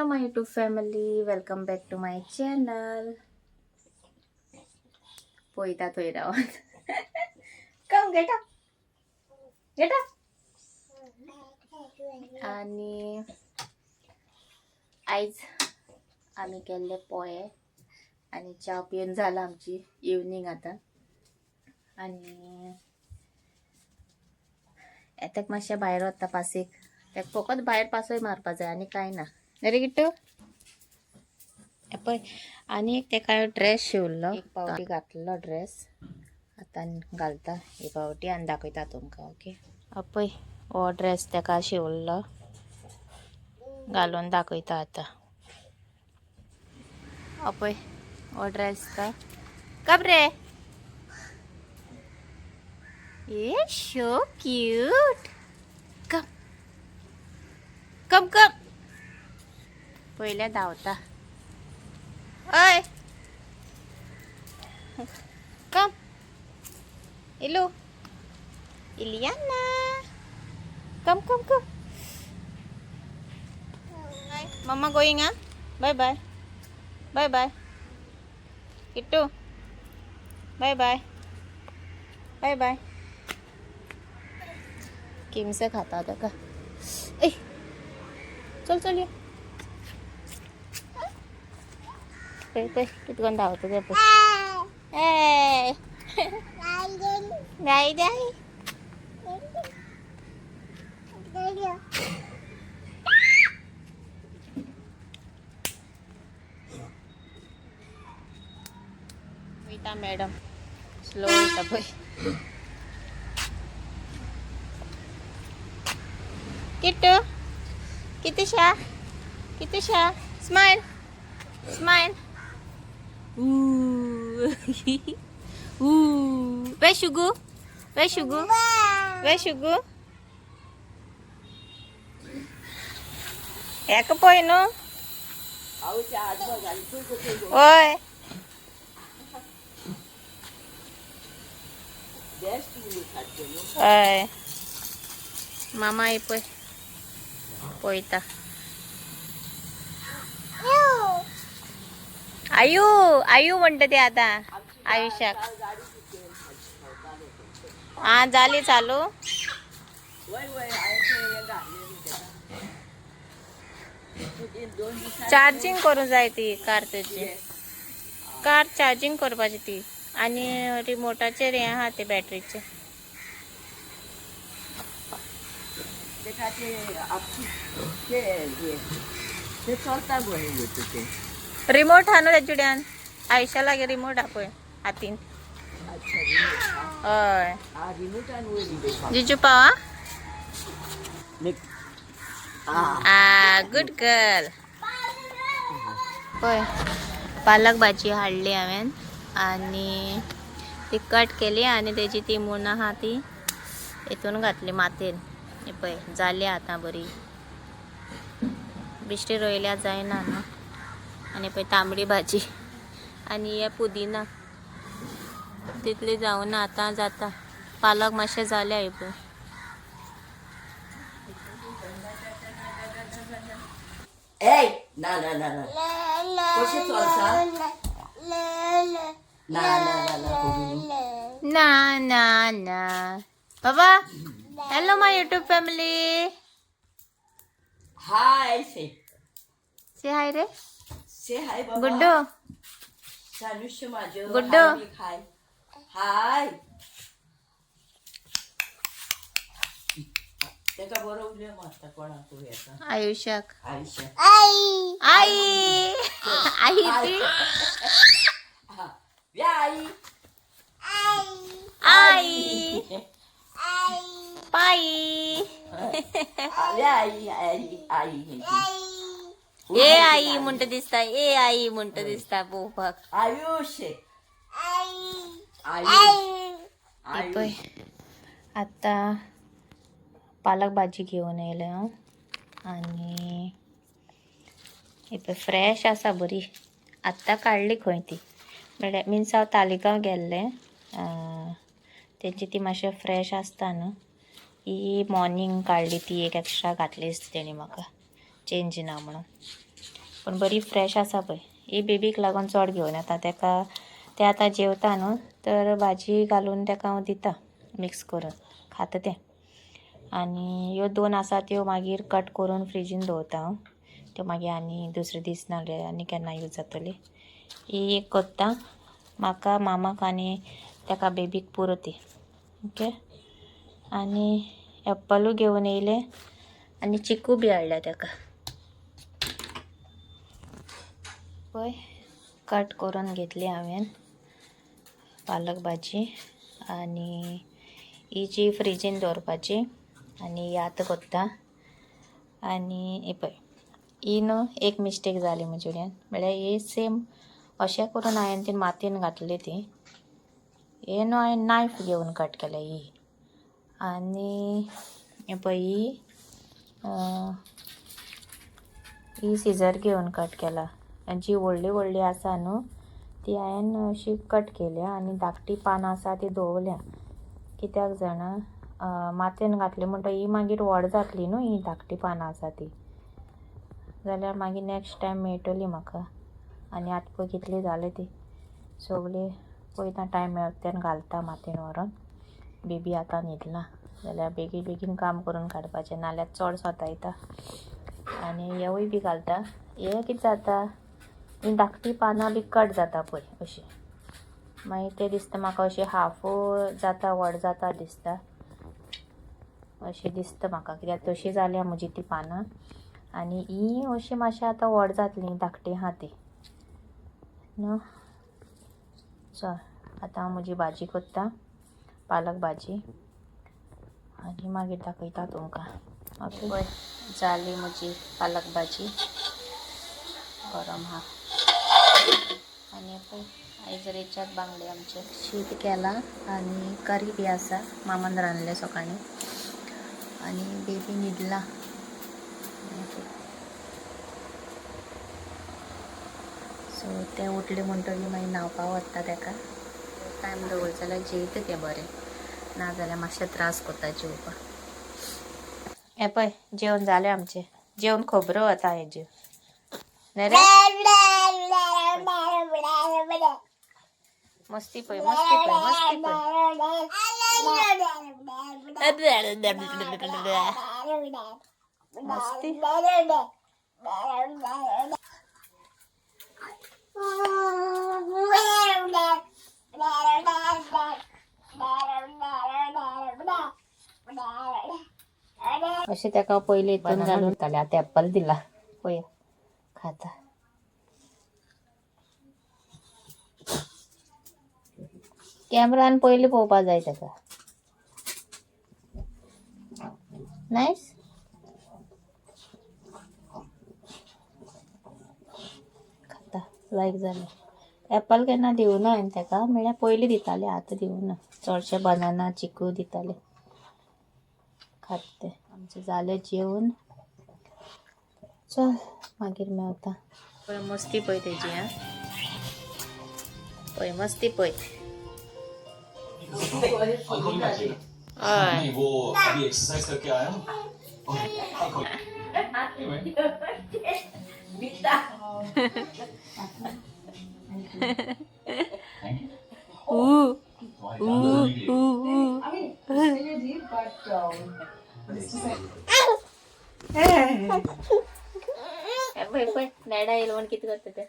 my YouTube family, welcome back to my channel. पोयता थोय Rawat. Come get up. Get up. आणि आज आम्ही केले पोहे आणि चहा पिऊन झाला आमची इव्हनिंग आता. आणि यातक मातशें भायर वता पासेक त्याक फकत भायर पासय मारपा जाय आनी कांय ना रे गिट्टू. पळय आनी एक तेका ड्रेस शिवल्लो, एक पावटी घातलो ड्रेस, आतां घालता ही पावटी आनी दाखयता तुमकां. ओके पळय हो ड्रेस तेका शिवल्लो, घालून दाखयता आतां. पळय हो ड्रेस का कब रे. It's so cute. Come. Come, come. पहिल्या धावता. ओय. Come. Hello. Iliana. Come, come, come. Bye. Mama going, huh? Bye, bye. Bye, bye. Kittu. Bye, bye. Bye, bye. किमसे खाता होता का. ए चल चल ये पे पे कितकोन धावता ते पळय. ए नाही नाही वयता मॅडम स्लो वयता पळय. किट्टू कितीशा कितीशा स्माइल स्माइल. वे शुगू वे शुगू वे शुगू एक पळय न्हू. ओय हय मामा ये पळय पळयता. आयू आयू म्हणटा ते आता आयुष्याक. हा जाली चालू. चार्जिंग करूं जाय ती कार तेजी. कार चार्जिंग करपाची ती आणि रिमोटाचेर हे आहा ते बॅटरीचे. रिमोट हा न्हू तेजुड्यान. आयुष्या लागे रिमोट हा पळय हातीन. हय जिजू पावा. Good girl. पळय पालक भाजी हाडली हांवें आनी ती कट केली आनी तेजी ती मून आहा ती हितून घातली मातेन. हे पळय जाली आतां बरी. बिश्टी रोयल्या जायना न्हू. आनी पळय तांबडी भाजी आनी हे पुदिना तितली जावना आतां जाता. पालक मातशें जाल्या हे पळय. Hey, na na na na. Koshe चलसा? Na na na na कोणी. ना ना ना बाबा. हॅलो माय यूट्यूब फॅमिली. Hi, say. से हाय रे. Say hi बाबा. गुड्डू सानुष्य माझं. गुड्डू. Hi. Hi. त्याका बरोबर मारता कोणा तू याचा. आयुष्याक आयुष्य. आई आई ती हा. या आई. आई पाई. या आई आई आई. ए आई म्हणत दिसता. ए आई म्हणत दिसता पोपाक. आयुष्य. आयुष. पळय आता पालक भाजी घेवन येयले हांव. आनी ही पळय फ्रेश आसा बरी. आत्तां काडली खंय ती म्हळ्यार मिन्स हांव तालिगांव गेल्लें. तेंची ती मातशें फ्रेश आसता न्हू. ही मॉर्निंग काडली ती एक एक्स्ट्रा घातली तेणी म्हाका. चेंज ना म्हणून. पण बरी फ्रेश आसा पळय. ही बेबीक लागून चड घेवन येता. तेका ते आतां जेवता न्हू तर भाजी घालून तेका हांव दिता मिक्स करून खाता तें. आनी ह्यो 2 आसा त्यो मागीर कट करून फ्रिजीन दवरता हांव. त्यो मागीर आनी दुसरे दीस नाल्यार आनी केन्ना यूज जातली. ही एक करता म्हाका, मामाक आनी तेका बेबीक पुरो ती. ओके. आनी एप्पलूय घेवन येयले आनी चिकू बी हाडल्या तेका. पळय कट करून घेतली हांवें पालक भाजी आनी ही जी फ्रिजीन दवरपाची आनी ही आतां करता. आनी ही पळय ही न्हू एक मिस्टेक जाली म्हजेल्यान. म्हळ्यार ही सेम अशें करून हांवें ती मातयेन घातली ती. हे न्हू हांवें नायफ घेवन कट केल्या ही. आनी हे पळय ही सिजर घेवन कट केला. जी व्हडली व्हडली आसा न्हू ती हांवें अशी कट केल्या आनी धाकटी पानां आसा ती दवरल्या. कित्याक जाणा मातयेन घातली म्हणटा ही मागीर व्हड जातली न्हू ही धाकटी पानां आसा ती. जाल्यार मागीर नेक्स्ट टायम मेळटली म्हाका. आनी आतां पळय कितली जाली ती सगळी. पळयता टायम मेळटा तेन्ना घालता मातयेन व्हरोन. बेबी आतां न्हिदला जाल्यार बेगीन बेगीन काम करून काडपाचें नाल्यार चड सोतायता. आनी हेवूय बी घालता. हे कितें जाता ही धाकटी पानां बी कट जाता पळय अशी. मागीर तें दिसता म्हाका अशी हाफ जाता व्हड जाता दिसता अशें दिसता म्हाका. कित्याक तशी जाल्या म्हजी ती पानां. आनी ही अशी मातशी आतां व्हड जातली धाकटी आहा ती न्हू. चल आतां हांव म्हजी भाजी करता पालक भाजी आनी मागीर दाखयता तुमकां. ओके. पळय जाली म्हजी पालक भाजी गरम आहा. आनी पळय आयज रेच्याद बांगडे आमचे. शीत केला आनी करी बी आसा मामान रांदले सकाळीं. आनी बेबी न्हिदला. सो ते उठले म्हणटकीर मागीर न्हांवपा व्हरता तेका. टायम दवरता जाल्यार जेवता तें बरें नाजाल्यार मातशें त्रास कोता जेवपाक. हे पळय जेवण जालें आमचें. जेवण खबरो वता हेज्यो न्ही रे. मस्ती पळय मस्ती पळय मस्ती पळय मस्ती. अशें तेका पयलीं हितून घालून दितालें. आतां एप्पल दिला पळय खाता. कॅमेरान पयलीं पळोवपा जाय तेका. नायस. खाता लायक जालें. एप्पल केन्ना दिवना हांवें तेका. म्हळ्यार पयलीं दितालें आतां दिवना. चडशे बनाना चिकू दितालें खाता तें. आमचें जालें जेवण. चल मागीर मेवता. पळय मस्ती पळय तेजी. आं पळय मस्ती पळय. नहीं वो अभी एक्सरसाइज करके आया हूँ। पळय पळय डॅडा येयलो म्हण कितें करता तें.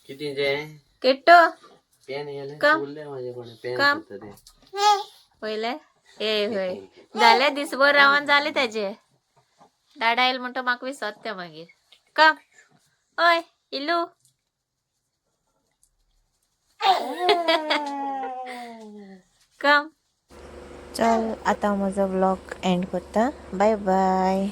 किती जे किट्टू पेन याले कम. बोलले माझ्याकडे पेन कम. होतं ते. पळयलें ए हय जालें दिसभर रावन जालें तेजें. डाडा येयलो म्हणटा म्हाका विसरता मागीर. कम हय इल्लू. कम. चल आतां म्हजो व्लॉग एंड करता. Bye bye.